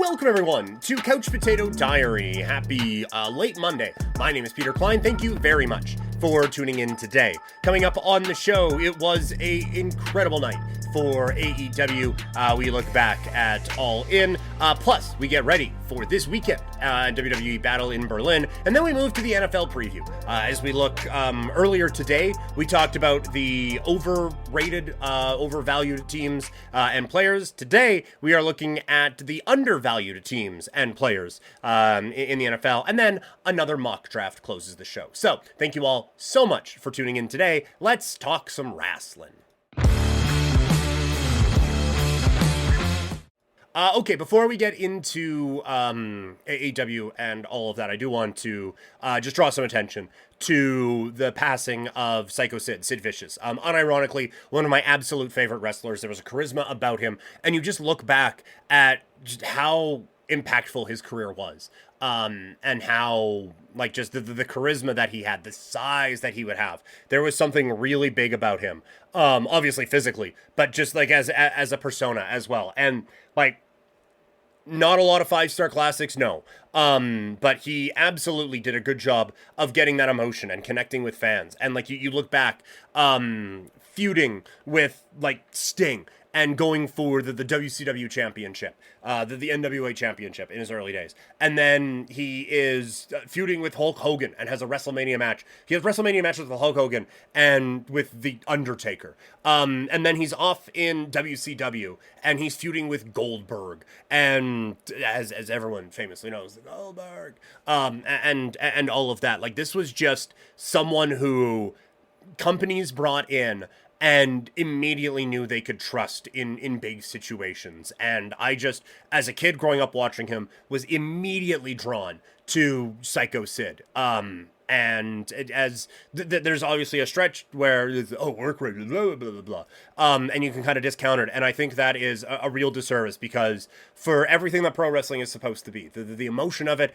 Welcome, everyone, to Couch Potato Diary. Happy late Monday. My name is Peter Klein. Thank you very much for tuning in today. Coming up on the show, it was an incredible night for AEW. We look back at All In. Plus, we get ready for this weekend, WWE Battle in Berlin. And then we move to the NFL preview. As we look earlier today, we talked about the overrated, overvalued teams and players. Today, we are looking at the undervalued teams and players in the NFL. And then another mock draft closes the show. So, thank you all so much for tuning in today. Let's talk some wrestling. Okay, before we get into AEW and all of that, I do want to just draw some attention to the passing of Psycho Sid Vicious. Unironically, one of my absolute favorite wrestlers. There was a charisma about him, and you just look back at just how impactful his career was. And how, like, just the charisma that he had, the size that he would have. There was something really big about him. Obviously physically, but just, like, as a persona as well. And, like, not a lot of 5-star classics, no. But he absolutely did a good job of getting that emotion and connecting with fans. And, like, you look back, feuding with, like, Sting and going for the WCW championship, the NWA championship in his early days. And then he is feuding with Hulk Hogan and has a WrestleMania match. He has WrestleMania matches with Hulk Hogan and with The Undertaker. And then he's off in WCW and he's feuding with Goldberg. And as everyone famously knows, Goldberg. And all of that. Like, this was just someone who companies brought in and immediately knew they could trust in big situations. And I just, as a kid growing up watching him, was immediately drawn to Psycho Sid. And there's obviously a stretch where it's, work rate, blah, blah, blah, blah. And you can kind of discount it. And I think that is a real disservice because for everything that pro wrestling is supposed to be, the emotion of it,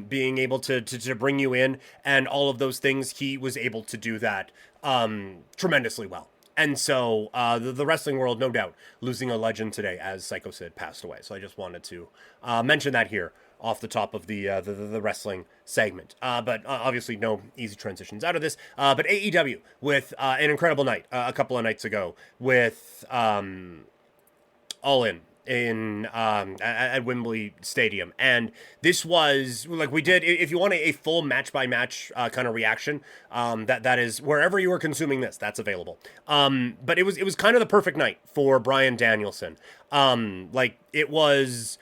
being able to bring you in and all of those things, he was able to do that tremendously well. And so the wrestling world, no doubt, losing a legend today as Psycho Sid passed away. So I just wanted to mention that here off the top of the wrestling segment. But obviously no easy transitions out of this. But AEW with an incredible night a couple of nights ago with All In at Wembley Stadium. And this was, like, we did, if you want a full match-by-match kind of reaction, that is, wherever you are consuming this, that's available. But it was kind of the perfect night for Bryan Danielson. Like, it was,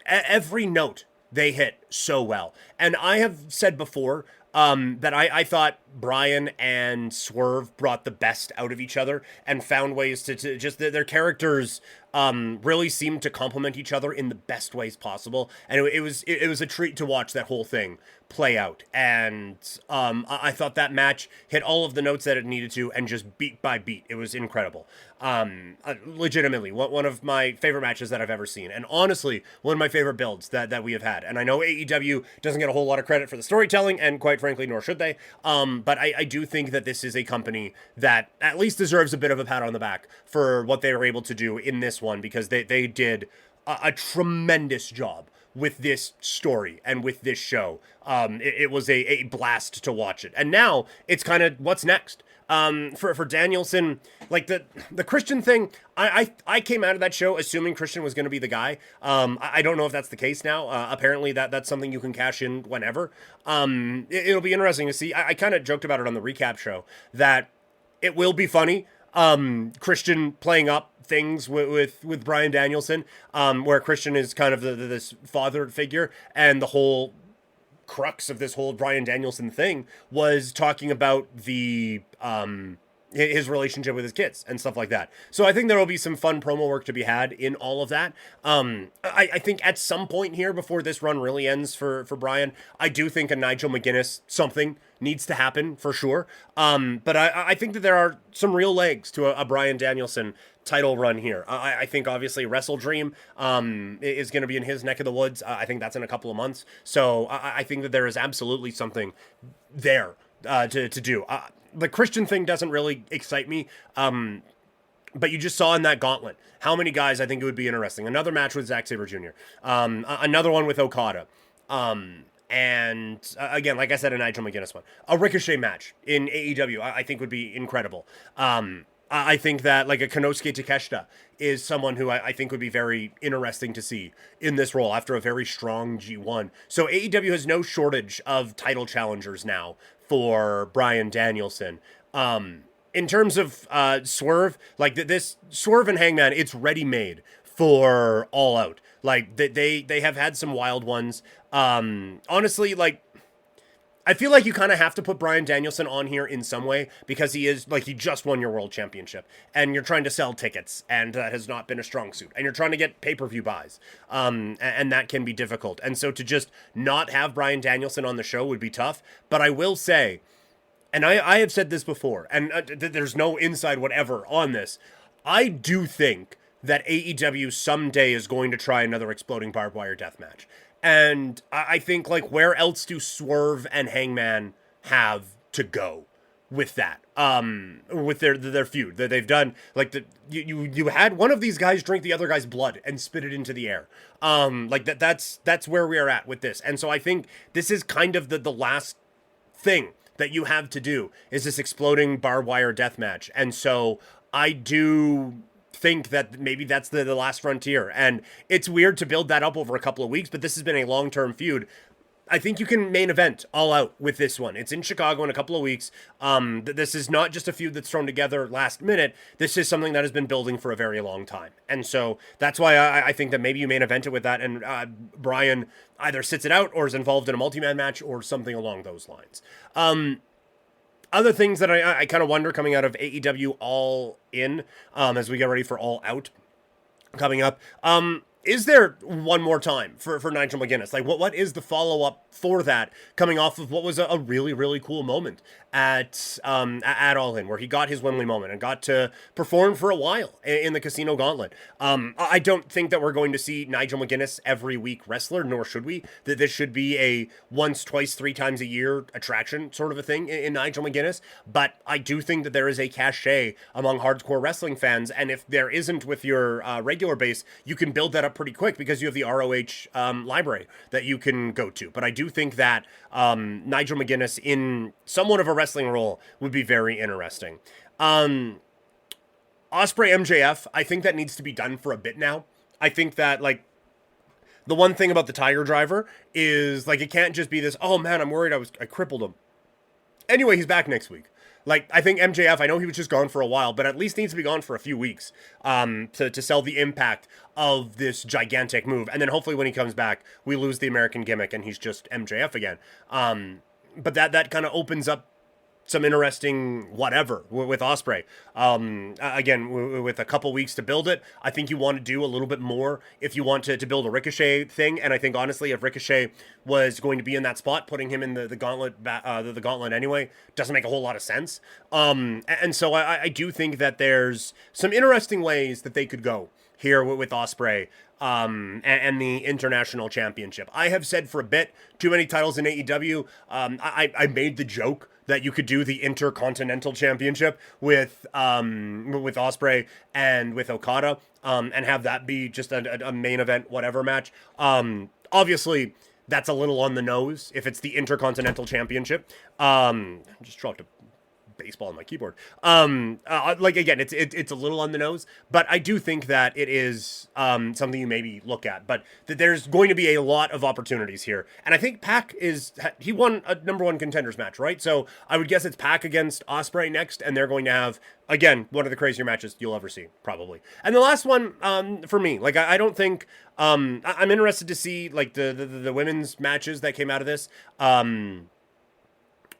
every note they hit so well. And I have said before that I thought Bryan and Swerve brought the best out of each other and found ways to just, their characters really seemed to complement each other in the best ways possible. And it was a treat to watch that whole thing play out. And I thought that match hit all of the notes that it needed to, and just beat by beat. It was incredible. Legitimately, one of my favorite matches that I've ever seen. And honestly, one of my favorite builds that we have had. And I know AEW doesn't get a whole lot of credit for the storytelling, and quite frankly, nor should they. But I do think that this is a company that at least deserves a bit of a pat on the back for what they were able to do in this one, because they did a tremendous job with this story and with this show. It was a blast to watch it. And now it's kind of what's next. For Danielson, like the Christian thing, I came out of that show assuming Christian was going to be the guy. I don't know if that's the case now. Apparently that's something you can cash in whenever. It'll be interesting to see. I kind of joked about it on the recap show that it will be funny. Christian playing up things with Bryan Danielson, where Christian is kind of this father figure, and the whole crux of this whole Bryan Danielson thing was talking about the his relationship with his kids and stuff like that. So I think there will be some fun promo work to be had in all of that. I think at some point here before this run really ends for Bryan, I do think a Nigel McGuinness something needs to happen for sure. But I think that there are some real legs to a Bryan Danielson title run here. I think obviously Wrestle Dream is going to be in his neck of the woods. I think that's in a couple of months. So I think that there is absolutely something there to do. The Christian thing doesn't really excite me. But you just saw in that gauntlet how many guys I think it would be interesting. Another match with Zack Sabre Jr., another one with Okada. And again, like I said, a Nigel McGuinness one. A Ricochet match in AEW, I think would be incredible. I think that like a Konosuke Takeshita is someone who I think would be very interesting to see in this role after a very strong G1. So AEW has no shortage of title challengers now for Bryan Danielson. In terms of Swerve, like this Swerve and Hangman, it's ready made for All Out. Like they have had some wild ones. Honestly, like I feel like you kind of have to put Bryan Danielson on here in some way because he just won your world championship and you're trying to sell tickets and that has not been a strong suit and you're trying to get pay-per-view buys. And that can be difficult. And so to just not have Bryan Danielson on the show would be tough. But I will say, and I have said this before, and there's no inside whatever on this, I do think that AEW someday is going to try another exploding barbed wire death match. And I think, like, where else do Swerve and Hangman have to go with that? With their feud that they've done, like you had one of these guys drink the other guy's blood and spit it into the air. That's where we are at with this. And so I think this is kind of the last thing that you have to do is this exploding barbed wire death match. And so I do think that maybe that's the last frontier. And it's weird to build that up over a couple of weeks, but this has been a long-term feud. I think you can main event All Out with this one. It's in Chicago in a couple of weeks. This is not just a feud that's thrown together last minute. This is something that has been building for a very long time. And so that's why I think that maybe you main event it with that, and Bryan either sits it out or is involved in a multi-man match or something along those lines. Other things that I kind of wonder coming out of AEW All In, as we get ready for All Out coming up, is there one more time for Nigel McGuinness? Like, what is the follow-up for that coming off of what was a really, really cool moment at All In, where he got his Wembley moment and got to perform for a while in the Casino Gauntlet? I don't think that we're going to see Nigel McGuinness every week wrestler, nor should we. That this should be a once, twice, three times a year attraction sort of a thing in Nigel McGuinness. But I do think that there is a cachet among hardcore wrestling fans, and if there isn't with your regular base, you can build that up pretty quick because you have the ROH library that you can go to. But I do think that Nigel McGuinness in somewhat of a wrestling role would be very interesting. Ospreay MJF, I think that needs to be done for a bit now. I think that, like, the one thing about the Tiger Driver is, like, it can't just be this, oh man, I'm worried I crippled him. Anyway, he's back next week. Like, I think MJF, I know he was just gone for a while, but at least needs to be gone for a few weeks to sell the impact of this gigantic move. And then hopefully when he comes back, we lose the American gimmick and he's just MJF again. But that kind of opens up some interesting whatever with Ospreay. Again, with a couple weeks to build it, I think you want to do a little bit more if you want to build a Ricochet thing. And I think honestly, if Ricochet was going to be in that spot, putting him in the gauntlet, the gauntlet anyway, doesn't make a whole lot of sense. And so I do think that there's some interesting ways that they could go here with Ospreay and the International Championship. I have said for a bit, too many titles in AEW. I made the joke that you could do the Intercontinental Championship with Ospreay and with Okada, and have that be just a main event whatever match. Obviously, that's a little on the nose if it's the Intercontinental Championship. Just dropped a baseball on my keyboard. Like, again, it's a little on the nose, but I do think that it is something you maybe look at. But there's going to be a lot of opportunities here, and I think Pac he won a number one contenders match, right? So I would guess it's Pac against Ospreay next, and they're going to have, again, one of the crazier matches you'll ever see, probably. And the last one for me, like, I don't think I'm interested to see like the women's matches that came out of this.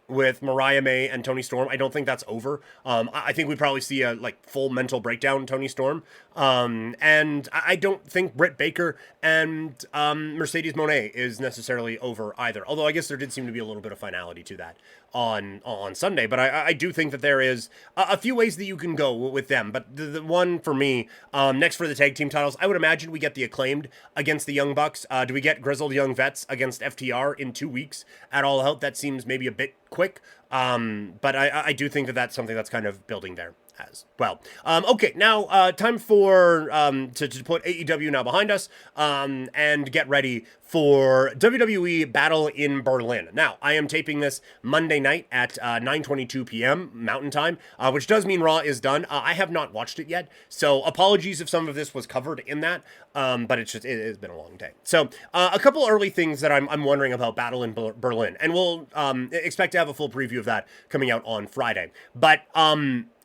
With Mariah May and Toni Storm, I don't think that's over. I think we probably see a full mental breakdown Toni Storm. And I don't think Britt Baker and Mercedes Moné is necessarily over either. Although I guess there did seem to be a little bit of finality to that on Sunday. But I do think that there is a few ways that you can go with them. But the one for me, next for the tag team titles, I would imagine we get the Acclaimed against the Young Bucks. Do we get Grizzled Young Vets against FTR in 2 weeks at All Out? That seems maybe a bit quick. But I do think that that's something that's kind of building there. as well. Okay, now time for to put AEW now behind us and get ready for WWE Battle in Berlin. Now, I am taping this Monday night at 9:22 p.m. Mountain Time, which does mean Raw is done. I have not watched it yet, so apologies if some of this was covered in that, but it's been a long day. So a couple early things that I'm wondering about Battle in Berlin, and we'll expect to have a full preview of that coming out on Friday. But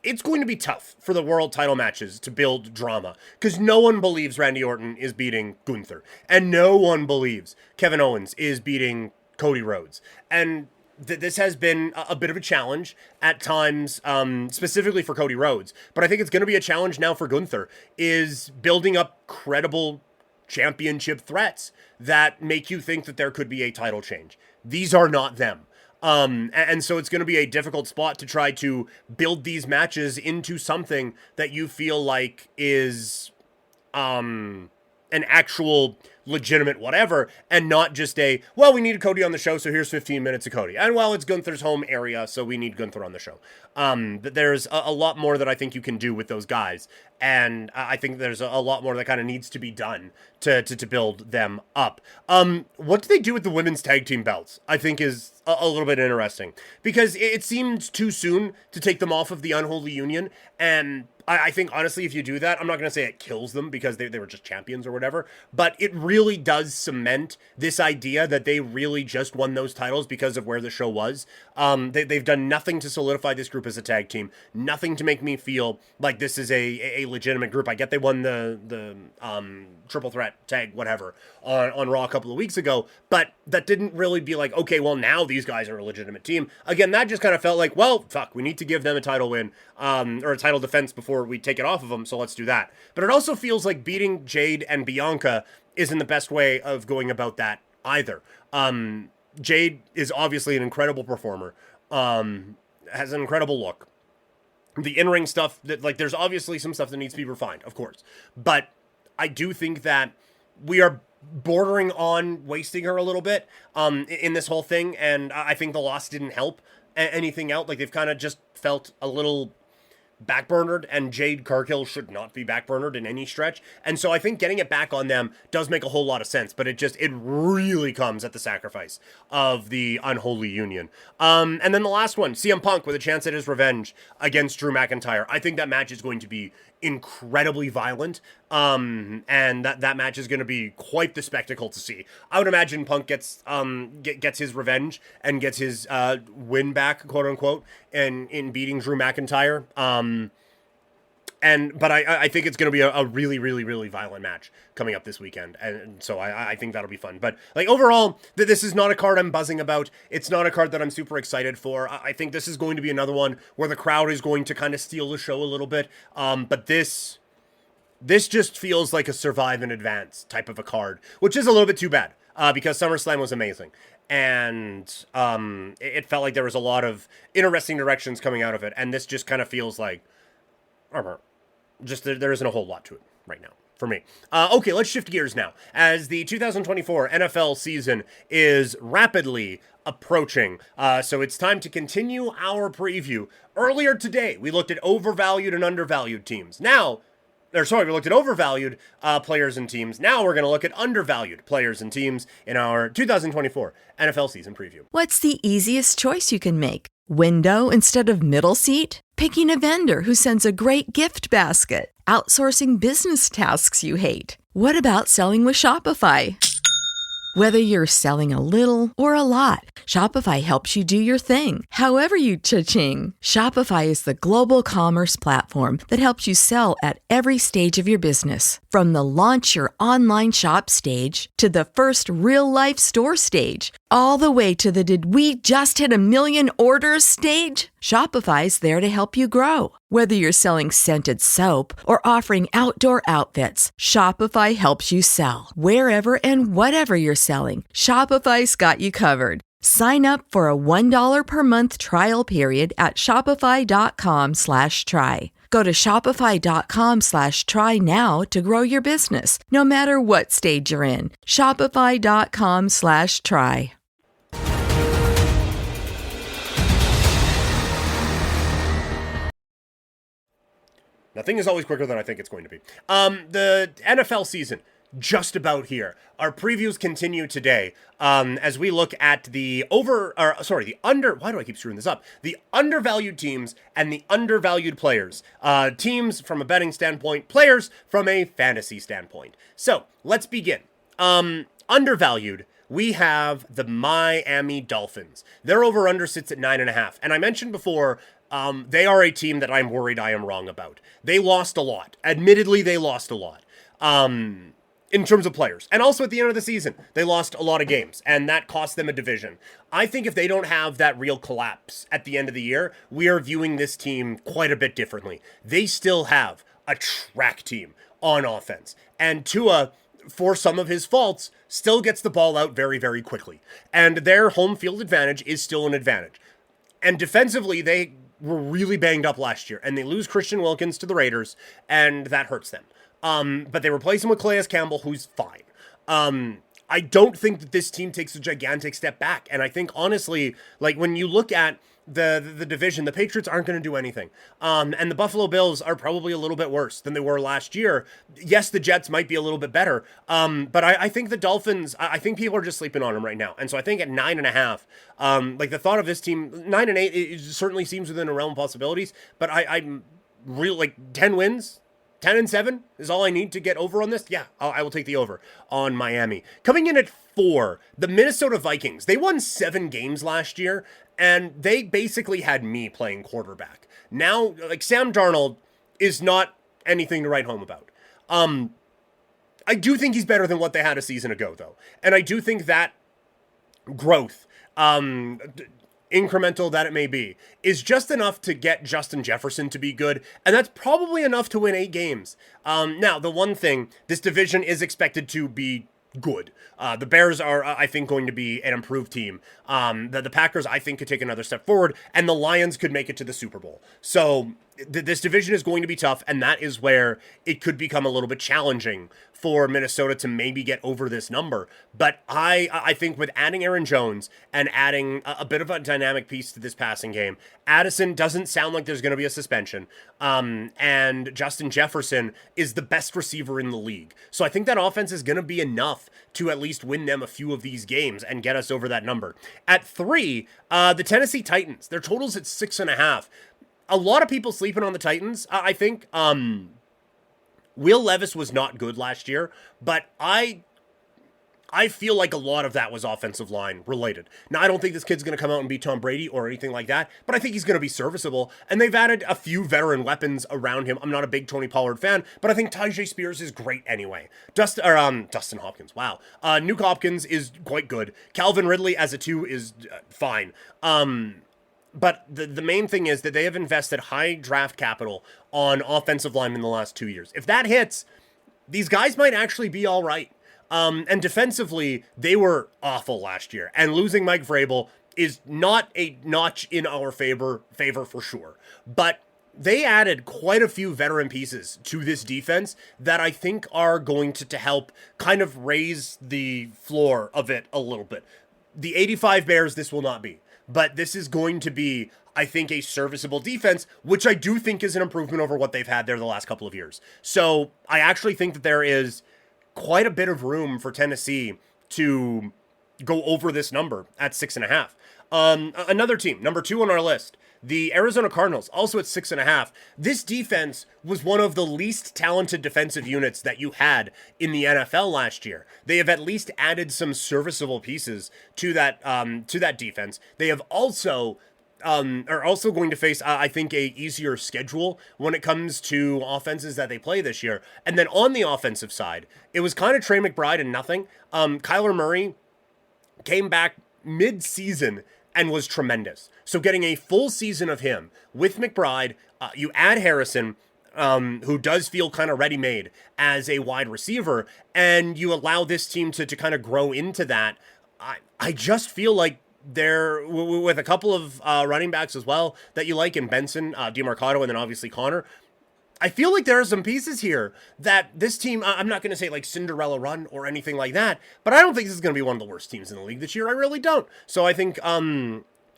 it's going to be tough for the world title matches to build drama because no one believes Randy Orton is beating Gunther, and no one believes Kevin Owens is beating Cody Rhodes. And this has been a bit of a challenge at times, specifically for Cody Rhodes. But I think it's going to be a challenge now for Gunther, is building up credible championship threats that make you think that there could be a title change. These are not them. And so it's going to be a difficult spot to try to build these matches into something that you feel like is an actual legitimate whatever, and not just a, well, we needed Cody on the show, so here's 15 minutes of Cody. And well, it's Gunther's home area, so we need Gunther on the show. There's a lot more that I think you can do with those guys. And I think there's a lot more that kind of needs to be done to build them up. What do they do with the women's tag team belts? I think is a little bit interesting, because it seemed too soon to take them off of the Unholy Union. And I think, honestly, if you do that, I'm not going to say it kills them because they were just champions or whatever, but it really does cement this idea that they really just won those titles because of where the show was. They've done nothing to solidify this group as a tag team, nothing to make me feel like this is a legitimate group. I get they won the triple threat tag, whatever, on Raw a couple of weeks ago, but that didn't really be like, okay, well, now these guys are a legitimate team. Again, that just kind of felt like, well, fuck, we need to give them a title win, or a title defense before we take it off of them, so let's do that. But it also feels like beating Jade and Bianca isn't the best way of going about that either. Jade is obviously an incredible performer, has an incredible look. The in-ring stuff, there's obviously some stuff that needs to be refined, of course. But I do think that we are bordering on wasting her a little bit in this whole thing, and I think the loss didn't help anything out. Like, they've kind of just felt a little backburnered, and Jade Cargill should not be backburnered in any stretch. And so I think getting it back on them does make a whole lot of sense, but it really comes at the sacrifice of the Unholy Union. And then the last one, CM Punk with a chance at his revenge against Drew McIntyre. I think that match is going to be incredibly violent, and that match is going to be quite the spectacle to see. I would imagine Punk gets his revenge and gets his win back, quote unquote, in beating Drew McIntyre. But I think it's going to be a really, really, really violent match coming up this weekend. And so I think that'll be fun. But like overall, this is not a card I'm buzzing about. It's not a card that I'm super excited for. I think this is going to be another one where the crowd is going to kind of steal the show a little bit. But this just feels like a survive and advance type of a card, which is a little bit too bad because SummerSlam was amazing. And it felt like there was a lot of interesting directions coming out of it. And this just kind of feels like, just there isn't a whole lot to it right now for me. Okay, let's shift gears now, as the 2024 NFL season is rapidly approaching. So it's time to continue our preview. Earlier today, we looked at overvalued and undervalued teams. We looked at overvalued players and teams. Now we're going to look at undervalued players and teams in our 2024 NFL season preview. What's the easiest choice you can make? Window instead of middle seat? Picking a vendor who sends a great gift basket? Outsourcing business tasks you hate? What about selling with Shopify? Whether you're selling a little or a lot, Shopify helps you do your thing, however you cha-ching. Shopify is the global commerce platform that helps you sell at every stage of your business. From the launch your online shop stage to the first real-life store stage, all the way to the did we just hit 1 million orders stage. Shopify's there to help you grow. Whether you're selling scented soap or offering outdoor outfits, Shopify helps you sell. Wherever and whatever you're selling, Shopify's got you covered. Sign up for a $1 per month trial period at shopify.com/try. Go to shopify.com/try now to grow your business, no matter what stage you're in. Shopify.com/try. Nothing is always quicker than I think it's going to be. The NFL season, just about here. Our previews continue today as we look at the why do I keep screwing this up? The undervalued teams and the undervalued players. Teams from a betting standpoint, players from a fantasy standpoint. So let's begin. Undervalued, we have the Miami Dolphins. Their over-under sits at 9.5. And I mentioned before, they are a team that I'm worried I am wrong about. They lost a lot. Admittedly, they lost a lot. In terms of players. And also at the end of the season, they lost a lot of games, and that cost them a division. I think if they don't have that real collapse at the end of the year, we are viewing this team quite a bit differently. They still have a track team on offense. And Tua, for some of his faults, still gets the ball out very, very quickly. And their home field advantage is still an advantage. And defensively, they were really banged up last year, and they lose Christian Wilkins to the Raiders, and that hurts them. But they replace him with Calais Campbell, who's fine. I don't think that this team takes a gigantic step back. And I think, honestly, like when you look at the division, the Patriots aren't going to do anything. And the Buffalo Bills are probably a little bit worse than they were last year. Yes, the Jets might be a little bit better. But I think the Dolphins, I think people are just sleeping on them right now. And so I think at 9.5, like the thought of this team, 9 and 8, it certainly seems within a realm of possibilities. But I'm really like 10 wins. 10 and 7 is all I need to get over on this. Yeah, I will take the over on Miami. Coming in at 4, the Minnesota Vikings. They won 7 games last year, and they basically had me playing quarterback. Now, like Sam Darnold is not anything to write home about. I do think he's better than what they had a season ago, though. And I do think that growth, incremental that it may be, is just enough to get Justin Jefferson to be good, and that's probably enough to win 8 games. Now, the one thing, this division is expected to be good. The Bears are, I think, going to be an improved team. The Packers, I think, could take another step forward, and the Lions could make it to the Super Bowl. So this division is going to be tough, and that is where it could become a little bit challenging for Minnesota to maybe get over this number. But I think with adding Aaron Jones and adding a bit of a dynamic piece to this passing game, Addison doesn't sound like there's going to be a suspension. And Justin Jefferson is the best receiver in the league. So I think that offense is going to be enough to at least win them a few of these games and get us over that number. At 3, the Tennessee Titans, their total's at 6.5. A lot of people sleeping on the Titans, I think. Will Levis was not good last year, but I feel like a lot of that was offensive line related. Now, I don't think this kid's going to come out and be Tom Brady or anything like that, but I think he's going to be serviceable. And they've added a few veteran weapons around him. I'm not a big Tony Pollard fan, but I think Tyjae Spears is great anyway. Dustin Hopkins, wow. Nuke Hopkins is quite good. Calvin Ridley as a 2 is fine. But the main thing is that they have invested high draft capital on offensive linemen in the last 2 years. If that hits, these guys might actually be all right. And defensively, they were awful last year. And losing Mike Vrabel is not a notch in our favor for sure. But they added quite a few veteran pieces to this defense that I think are going to help kind of raise the floor of it a little bit. The 85 Bears, this will not be. But this is going to be, I think, a serviceable defense, which I do think is an improvement over what they've had there the last couple of years. So I actually think that there is quite a bit of room for Tennessee to go over this number at 6.5. Another team, number 2 on our list, the Arizona Cardinals, also at 6.5. This defense was one of the least talented defensive units that you had in the NFL last year. They have at least added some serviceable pieces to that defense. They have also are also going to face, I think, a easier schedule when it comes to offenses that they play this year. And then on the offensive side, it was kind of Trey McBride and nothing. Kyler Murray came back mid-season and was tremendous. So getting a full season of him with McBride, you add Harrison, who does feel kind of ready-made as a wide receiver, and you allow this team to kind of grow into that. I just feel like they're, with a couple of running backs as well that you like in Benson, DeMarcado, and then obviously Connor, I feel like there are some pieces here that this team, I'm not going to say like Cinderella run or anything like that, but I don't think this is going to be one of the worst teams in the league this year. I really don't. So I think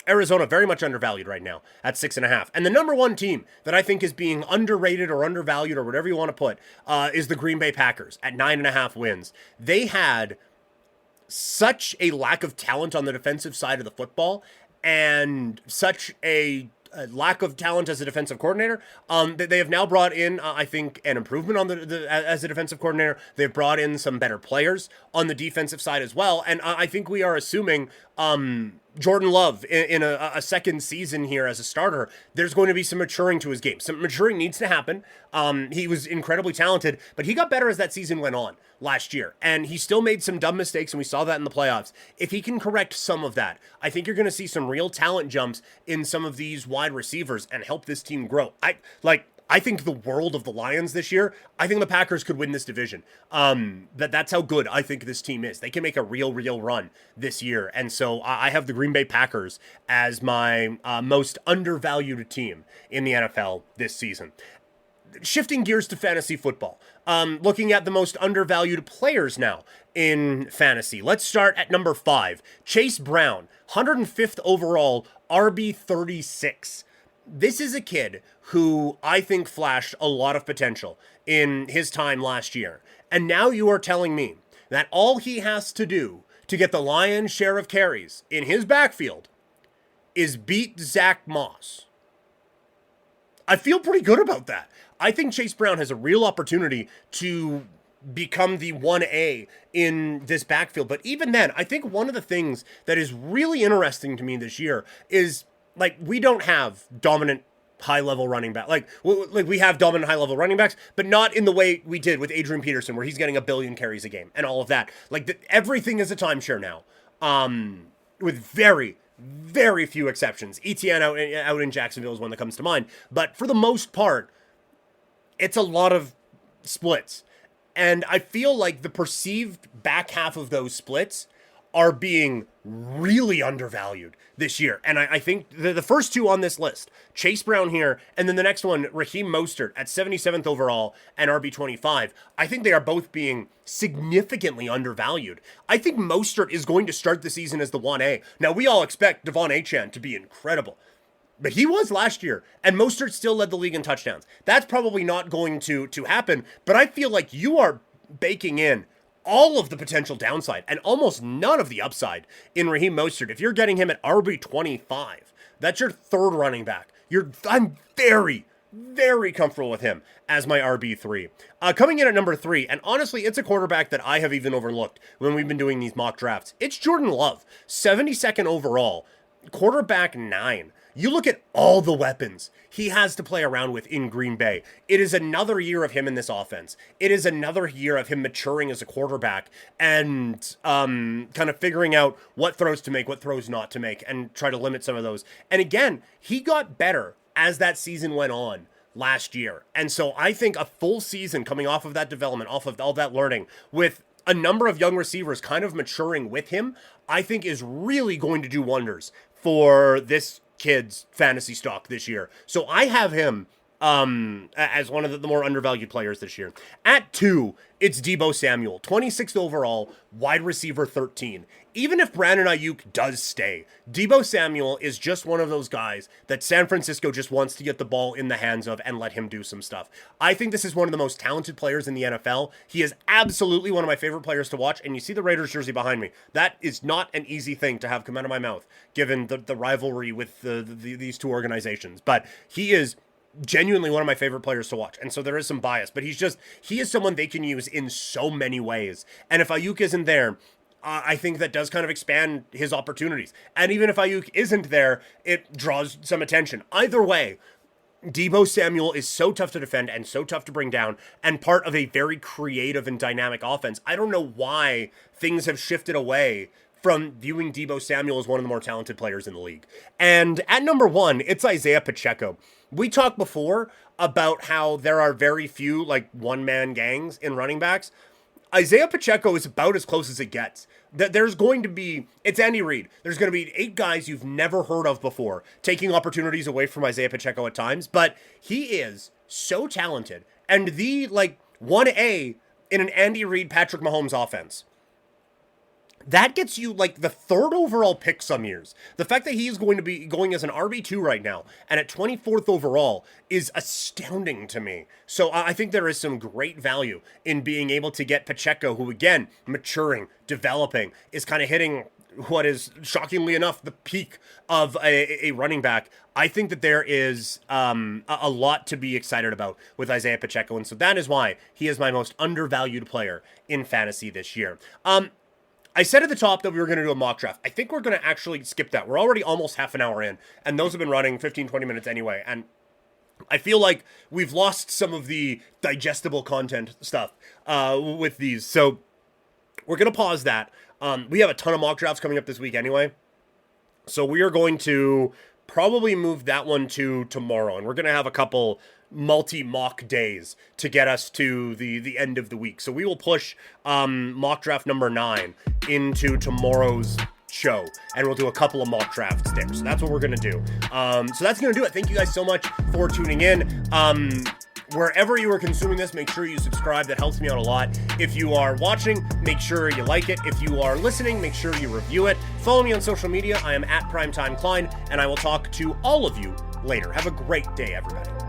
Arizona very much undervalued right now at 6.5. And the number one team that I think is being underrated or undervalued or whatever you want to put is the Green Bay Packers at 9.5 wins. They had such a lack of talent on the defensive side of the football and such a lack of talent as a defensive coordinator. They have now brought in, I think, an improvement on as a defensive coordinator. They've brought in some better players on the defensive side as well. And I think we are assuming Jordan Love in a second season here as a starter, there's going to be some maturing to his game. Some maturing needs to happen. He was incredibly talented, but he got better as that season went on last year. And he still made some dumb mistakes, and we saw that in the playoffs. If he can correct some of that, I think you're going to see some real talent jumps in some of these wide receivers and help this team grow. I think the world of the Lions this year. I think the Packers could win this division. That's how good I think this team is. They can make a real run this year. And so I have the Green Bay Packers as my most undervalued team in the NFL this season. Shifting gears to fantasy football. Looking at the most undervalued players now in fantasy. Let's start at number 5. Chase Brown, 105th overall, RB36. This is a kid who I think flashed a lot of potential in his time last year. And now you are telling me that all he has to do to get the lion's share of carries in his backfield is beat Zach Moss. I feel pretty good about that. I think Chase Brown has a real opportunity to become the 1A in this backfield. But even then, I think one of the things that is really interesting to me this year is, like, we don't have dominant high-level running back. Like we have dominant high-level running backs, but not in the way we did with Adrian Peterson, where he's getting 1 billion carries a game and all of that. Everything is a timeshare now, with very, very few exceptions. ETN out in Jacksonville is one that comes to mind. But for the most part, it's a lot of splits. And I feel like the perceived back half of those splits are being really undervalued this year. And I think the first two on this list, Chase Brown here, and then the next one, Raheem Mostert at 77th overall and RB25, I think they are both being significantly undervalued. I think Mostert is going to start the season as the 1A. Now, we all expect Devon Achane to be incredible, but he was last year, and Mostert still led the league in touchdowns. That's probably not going to happen, but I feel like you are baking in all of the potential downside and almost none of the upside in Raheem Mostert. If you're getting him at RB25, that's your third running back. I'm very, very comfortable with him as my RB3. Coming in at number 3, and honestly, it's a quarterback that I have even overlooked when we've been doing these mock drafts. It's Jordan Love, 72nd overall, quarterback 9. You look at all the weapons he has to play around with in Green Bay. It is another year of him in this offense. It is another year of him maturing as a quarterback and kind of figuring out what throws to make, what throws not to make, and try to limit some of those. And again, he got better as that season went on last year. And so I think a full season coming off of that development, off of all that learning, with a number of young receivers kind of maturing with him, I think is really going to do wonders for this kid's fantasy stock this year. So I have him as one of the more undervalued players this year. At 2, it's Deebo Samuel, 26th overall, wide receiver 13. Even if Brandon Ayuk does stay, Deebo Samuel is just one of those guys that San Francisco just wants to get the ball in the hands of and let him do some stuff. I think this is one of the most talented players in the NFL. He is absolutely one of my favorite players to watch, and you see the Raiders jersey behind me. That is not an easy thing to have come out of my mouth, given the rivalry with these two organizations. But he is genuinely one of my favorite players to watch. And so there is some bias, but he is someone they can use in so many ways. And if Ayuk isn't there, I think that does kind of expand his opportunities. And even if Ayuk isn't there, it draws some attention. Either way, Deebo Samuel is so tough to defend and so tough to bring down and part of a very creative and dynamic offense. I don't know why things have shifted away from viewing Deebo Samuel as one of the more talented players in the league. And at number 1, it's Isaiah Pacheco. We talked before about how there are very few one-man gangs in running backs. Isaiah Pacheco is about as close as it gets. There's going to be, it's Andy Reid. There's going to be 8 guys you've never heard of before taking opportunities away from Isaiah Pacheco at times, but he is so talented and the 1A in an Andy Reid, Patrick Mahomes offense. that gets you like the third overall pick some years. The fact that he is going to be going as an RB2 right now and at 24th overall is astounding to me. So I think there is some great value in being able to get Pacheco, who again, maturing, developing, is kind of hitting what is shockingly enough the peak of a running back. I think that there is a lot to be excited about with Isaiah Pacheco, and so that is why he is my most undervalued player in fantasy this year. I said at the top that we were going to do a mock draft. I think we're going to actually skip that. We're already almost half an hour in, and those have been running 15, 20 minutes anyway, and I feel like we've lost some of the digestible content stuff with these, so we're going to pause that. We have a ton of mock drafts coming up this week anyway, so we are going to probably move that one to tomorrow, and we're going to have a couple multi-mock days to get us to the end of the week. So we will push mock draft number 9 into tomorrow's show, and we'll do a couple of mock drafts there. So that's what we're going to do. So that's going to do it. Thank you guys so much for tuning in. Wherever you are consuming this, make sure you subscribe. That helps me out a lot. If you are watching, make sure you like it. If you are listening, make sure you review it. Follow me on social media. I am at Primetime Klein, and I will talk to all of you later. Have a great day, everybody.